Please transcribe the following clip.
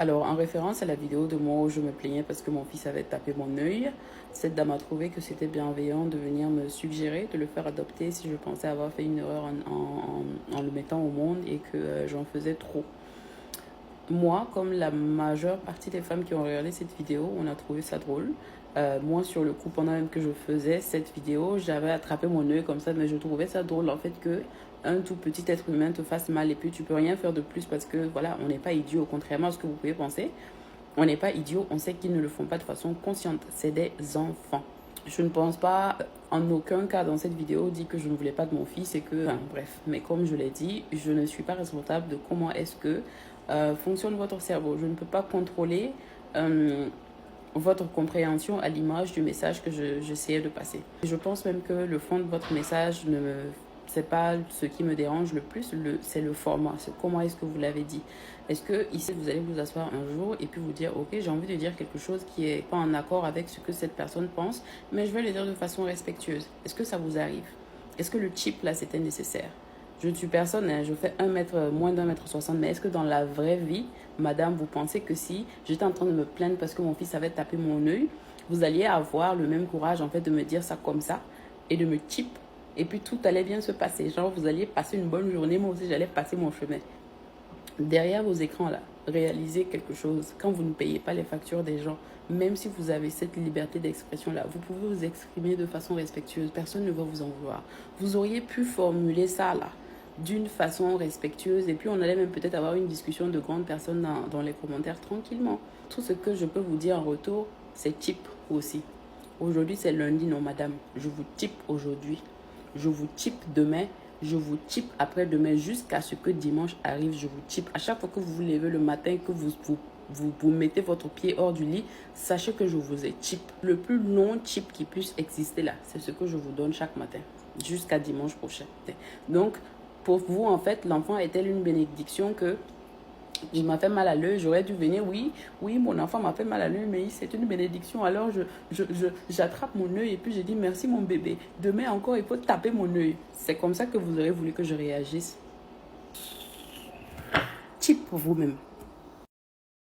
Alors, en référence à la vidéo de moi où je me plaignais parce que mon fils avait tapé mon œil, cette dame a trouvé que c'était bienveillant de venir me suggérer de le faire adopter si je pensais avoir fait une erreur en le mettant au monde et que j'en faisais trop. Moi, comme la majeure partie des femmes qui ont regardé cette vidéo, on a trouvé ça drôle. Moi, sur le coup, pendant même que je faisais cette vidéo, j'avais attrapé mon œil comme ça, mais je trouvais ça drôle en fait que un tout petit être humain te fasse mal et puis tu peux rien faire de plus parce que voilà, on n'est pas idiot, contrairement à ce que vous pouvez penser. On n'est pas idiot, on sait qu'ils ne le font pas de façon consciente. C'est des enfants. Je ne pense pas, en aucun cas dans cette vidéo, dit que je ne voulais pas de mon fils et que, enfin, bref. Mais comme je l'ai dit, je ne suis pas responsable de comment est-ce que fonctionne votre cerveau. Je ne peux pas contrôler votre compréhension à l'image du message que j'essayais de passer. Je pense même que le fond de votre message ne me... C'est pas ce qui me dérange le plus, c'est le format, c'est comment est-ce que vous l'avez dit. Est-ce que ici vous allez vous asseoir un jour et puis vous dire ok, j'ai envie de dire quelque chose qui est pas en accord avec ce que cette personne pense, mais je vais le dire de façon respectueuse. Est-ce que ça vous arrive? Est-ce que le chip là c'était nécessaire? Je ne suis personne, hein, je fais moins d'un mètre 60, mais est-ce que dans la vraie vie, madame, vous pensez que si j'étais en train de me plaindre parce que mon fils avait tapé mon œil, vous alliez avoir le même courage en fait de me dire ça comme ça et de me chip et puis tout allait bien se passer. Genre vous alliez passer une bonne journée, moi aussi j'allais passer mon chemin. Derrière vos écrans là, réalisez quelque chose. Quand vous ne payez pas les factures des gens, même si vous avez cette liberté d'expression là, vous pouvez vous exprimer de façon respectueuse. Personne ne va vous en vouloir. Vous auriez pu formuler ça là d'une façon respectueuse et puis on allait même peut-être avoir une discussion de grandes personnes dans les commentaires tranquillement. Tout ce que je peux vous dire en retour, c'est type aussi. Aujourd'hui c'est lundi, non madame. Je vous type aujourd'hui. Je vous type demain. Je vous type après-demain jusqu'à ce que dimanche arrive. Je vous type. À chaque fois que vous vous levez le matin, que vous mettez votre pied hors du lit, sachez que je vous ai type. Le plus long type qui puisse exister là, c'est ce que je vous donne chaque matin jusqu'à dimanche prochain. Donc, pour vous, en fait, l'enfant est-elle une bénédiction que il m'a fait mal à l'œil, j'aurais dû venir, oui, oui, mon enfant m'a fait mal à l'œil, mais c'est une bénédiction. Alors, j'attrape mon œil et puis je dis merci mon bébé. Demain encore, il faut taper mon œil. C'est comme ça que vous aurez voulu que je réagisse. Type pour vous-même.